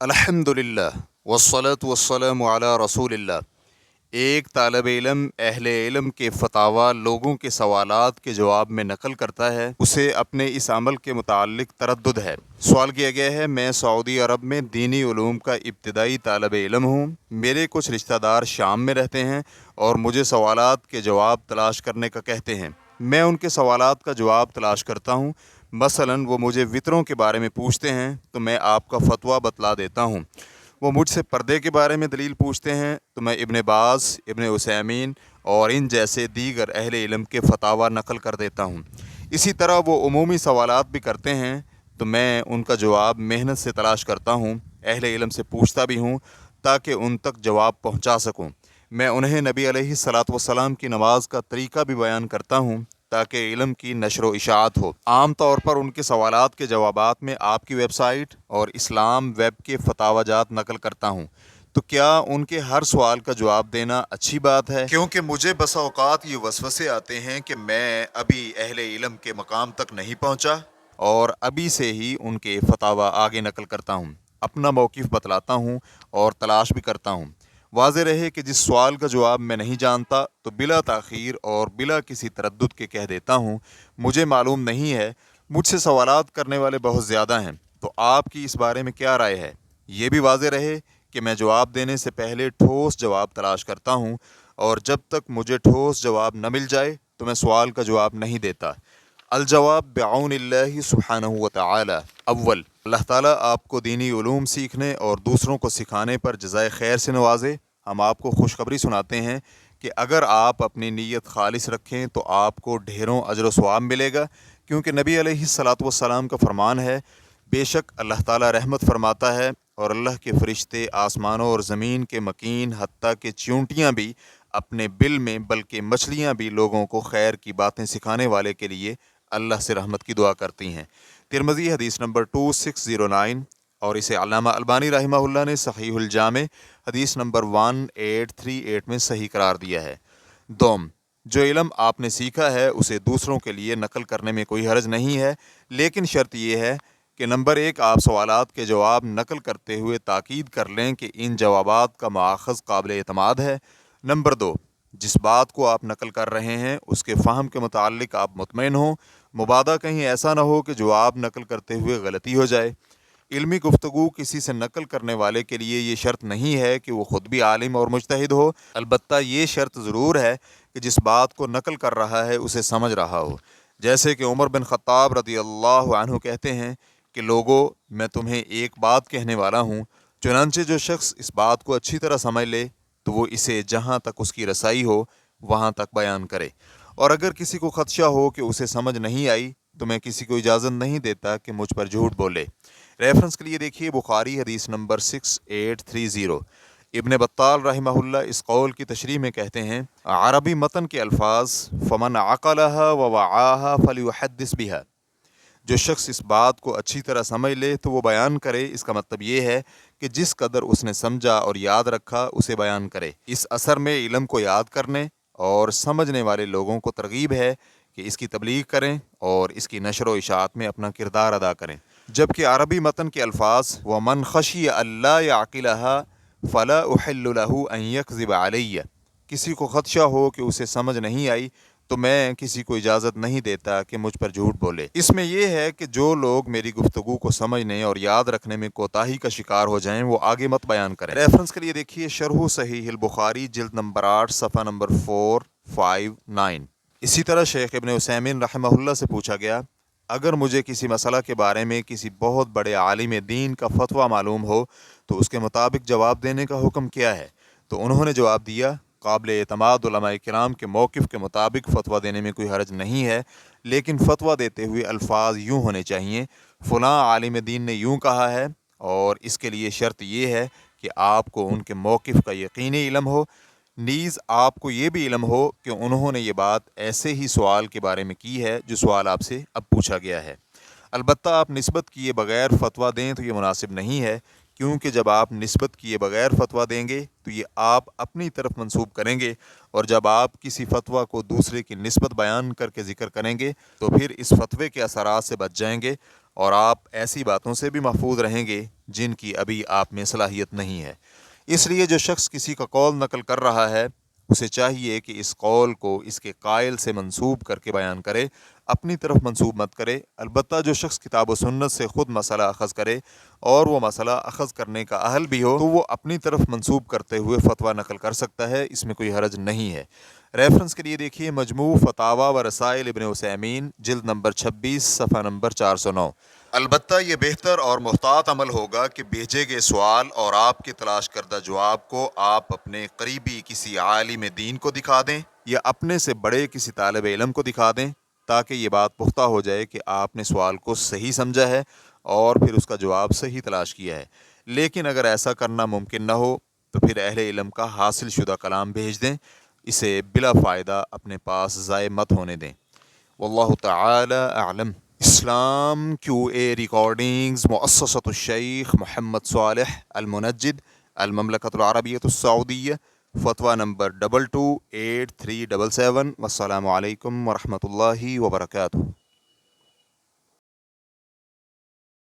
अल्हम्दुलिल्लाह वस्सलातु वस्सलामु अला रसूलिल्लाह। एक तालब इल्म अहले इल्म के फतावा लोगों के सवालात के जवाब में नकल करता है, उसे अपने इस अमल के मुताल्लिक तरद्दुद है। सवाल किया गया है, मैं सऊदी अरब में दीनी उलूम का इब्तिदाई तालब इल्म हूँ। मेरे कुछ रिश्तेदार शाम में रहते हैं और मुझे सवालात के जवाब तलाश करने का कहते हैं। मैं उनके सवालात का जवाब तलाश करता हूँ। मसलन वो मुझे वितरों के बारे में पूछते हैं तो मैं आपका फ़तवा बतला देता हूँ। वो मुझसे पर्दे के बारे में दलील पूछते हैं तो मैं इब्न बाज़, इब्न उसैमीन और इन जैसे दीगर अहले इल्म के फतावा नकल कर देता हूँ। इसी तरह वो उमूमी सवालात भी करते हैं तो मैं उनका जवाब मेहनत से तलाश करता हूँ, अहले इल्म से पूछता भी हूँ ताकि उन तक जवाब पहुँचा सकूँ। मैं उन्हें नबी अलैहिस्सलातु वस्सलाम की नमाज का तरीका भी बयान करता हूँ ताकि इल्म की नशर व इशाअत हो। आम तौर पर उनके सवालात के जवाबात में आपकी वेबसाइट और इस्लाम वेब के फतावाजात नकल करता हूँ। तो क्या उनके हर सवाल का जवाब देना अच्छी बात है? क्योंकि मुझे बसा औकात ये वसवसे आते हैं कि मैं अभी अहले इल्म के मकाम तक नहीं पहुँचा और अभी से ही उनके फतावा आगे नकल करता हूँ, अपना मौक़िफ़ बतलाता हूँ और तलाश भी करता हूँ। वाज़ेह रहे कि जिस सवाल का जवाब मैं नहीं जानता तो बिला ताख़ीर और बिला किसी तरद्दुद के कह देता हूँ, मुझे मालूम नहीं है। मुझसे सवालात करने वाले बहुत ज़्यादा हैं, तो आपकी इस बारे में क्या राय है? ये भी वाज़ेह रहे कि मैं जवाब देने से पहले ठोस जवाब तलाश करता हूँ और जब तक मुझे ठोस जवाब न मिल जाए तो मैं सवाल का जवाब नहीं देता। अल-जवाब बिऔनिल्लाहि सुब्हानहु व तआला। अव्वल, अल्लाह ताला आपको दीनी उलूम सीखने और दूसरों को सिखाने पर जज़ाए खैर से नवाजे। हम आपको खुशखबरी सुनाते हैं कि अगर आप अपनी नीयत खालिस रखें तो आपको ढेरों अजर व सवाब मिलेगा, क्योंकि नबी अलैहिस्सलातु वस्सलाम का फरमान है, बेशक अल्लाह ताला रहमत फरमाता है और अल्लाह के फरिश्ते आसमानों और ज़मीन के मकीन हत्ता के चींटियाँ भी अपने बिल में, बल्कि मछलियाँ भी लोगों को खैर की बातें सिखाने वाले के लिए अल्लाह से रहमत की दुआ करती हैं। तिरमिज़ी हदीस नंबर 2609 और इसे अल्लामा अलबानी रहमहुल्लाह ने सहीहुल जामे हदीस नंबर 1838 में सही करार दिया है। दोम, जो इल्म आपने सीखा है उसे दूसरों के लिए नकल करने में कोई हर्ज नहीं है, लेकिन शर्त यह है कि नंबर 1, आप सवालात के जवाब नकल करते हुए ताकीद कर लें कि इन जवाबात का माखज़ काबिल एतमाद है। नंबर 2, जिस बात को आप नकल कर रहे हैं उसके फ़हम के मुताल्लिक आप मुतमईन हों। मुबादा कहीं ऐसा ना हो कि जवाब नकल करते हुए गलती हो जाए। इल्मी गुफ्तगू किसी से नकल करने वाले के लिए ये शर्त नहीं है कि वो ख़ुद भी आलिम और मुज्तहिद हो, अलबत्ता ये शर्त ज़रूर है कि जिस बात को नकल कर रहा है उसे समझ रहा हो। जैसे कि उमर बिन ख़त्ताब रज़ियल्लाहु अन्हु कहते हैं कि लोगों, मैं तुम्हें एक बात कहने वाला हूँ, चुनांचे जो शख्स इस बात को अच्छी तरह समझ ले तो वो इसे जहाँ तक उसकी रसाई हो वहाँ तक बयान करे, और अगर किसी को खदशा हो कि उसे समझ नहीं आई तो मैं किसी को इजाज़त नहीं देता कि मुझ पर झूठ बोले। रेफरेंस के लिए देखिए बुखारी हदीस नंबर 6830। इब्न बत्ताल रहमहुल्लाह इस कौल की तशरीह में कहते हैं, अरबी मतन के अल्फाज फ़मन अक़लहा व वआहा फ़लयुहद्दिस बिहा, जो शख्स इस बात को अच्छी तरह समझ ले तो वो बयान करे। इसका मतलब ये है कि जिस कदर उसने समझा और याद रखा उसे बयान करे। इस असर में इल्म को याद करने और समझने वाले लोगों को तरगीब है कि इसकी तबलीग करें और इसकी नशर व इशाअत में अपना किरदार अदा करें। जबकि अरबी मतन के अल्फाज व मन खशी अल्ला याक़िलहा फ़ला उहिल्लु लहू अन यकज़िब अलैया, किसी को खदशा हो कि उसे समझ नहीं आई तो मैं किसी को इजाज़त नहीं देता कि मुझ पर झूठ बोले। इसमें यह है कि जो लोग मेरी गुफ्तगू को समझने और याद रखने में कोताही का शिकार हो जाएं वो आगे मत बयान करें। रेफरेंस के लिए देखिए शरह सहीह बुखारी जिल्द नंबर 8 सफ़ा नंबर 459। इसी तरह शेख इब्न उसैमीन रहमहुल्लाह से पूछा गया, अगर मुझे किसी मसला के बारे में किसी बहुत बड़े आलिम दीन का फतवा मालूम हो तो उसके मुताबिक जवाब देने का हुक्म क्या है? तो उन्होंने जवाब दिया, काबिल एतमाद उलमाए किराम के मौक़िफ़ के मुताबिक फ़तवा देने में कोई हर्ज नहीं है, लेकिन फ़तवा देते हुए अल्फाज यूँ होने चाहिए, फ़लाँ आलिम दीन ने यूँ कहा है, और इसके लिए शर्त यह है कि आपको उनके मौक़िफ़ का यकीनी इल्म हो, नीज़ आपको ये भी इल्म हो कि उन्होंने ये बात ऐसे ही सवाल के बारे में की है जो सवाल आपसे अब पूछा गया है। अलबत्ता आप निस्बत किए बगैर फ़तवा दें तो ये मुनासिब नहीं है, क्योंकि जब आप निस्बत किए बगैर फ़तवा देंगे तो ये आप अपनी तरफ मंसूब करेंगे, और जब आप किसी फ़तवा को दूसरे की निस्बत बयान करके ज़िक्र करेंगे तो फिर इस फ़तवे के असरात से बच जाएंगे और आप ऐसी बातों से भी महफूज रहेंगे جن کی ابھی آپ میں صلاحیت نہیں ہے۔ اس لیے جو شخص کسی کا قول نقل کر رہا ہے اسے چاہیے کہ اس قول کو اس کے قائل سے منسوب کر کے بیان کرے، اپنی طرف منسوب مت کرے۔ البتہ جو شخص کتاب و سنت سے خود مسئلہ اخذ کرے اور وہ مسئلہ اخذ کرنے کا اہل بھی ہو تو وہ اپنی طرف منسوب کرتے ہوئے فتویٰ نقل کر سکتا ہے، اس میں کوئی حرج نہیں ہے۔ ریفرنس کے لیے دیکھیے مجموع فتاوی و رسائل ابن عثیمین جلد نمبر 26 صفحہ نمبر 409۔ البتہ یہ بہتر اور محتاط عمل ہوگا کہ بھیجے گئے سوال اور آپ کے تلاش کردہ جواب کو آپ اپنے قریبی کسی عالم دین کو دکھا دیں یا اپنے سے بڑے کسی طالب علم کو دکھا دیں، تاکہ یہ بات پختہ ہو جائے کہ آپ نے سوال کو صحیح سمجھا ہے اور پھر اس کا جواب صحیح تلاش کیا ہے۔ لیکن اگر ایسا کرنا ممکن نہ ہو تو پھر اہل علم کا حاصل شدہ کلام بھیج دیں، اسے بلا فائدہ اپنے پاس ضائع مت ہونے دیں۔ واللہ تعالی اعلم۔ اسلام کیو اے ریکارڈنگز، مؤسسۃ الشیخ محمد صالح المنجد، المملکۃ العربیۃ السعودیہ، فتویٰ نمبر 228377۔ والسلام علیکم ورحمۃ اللہ وبرکاتہ۔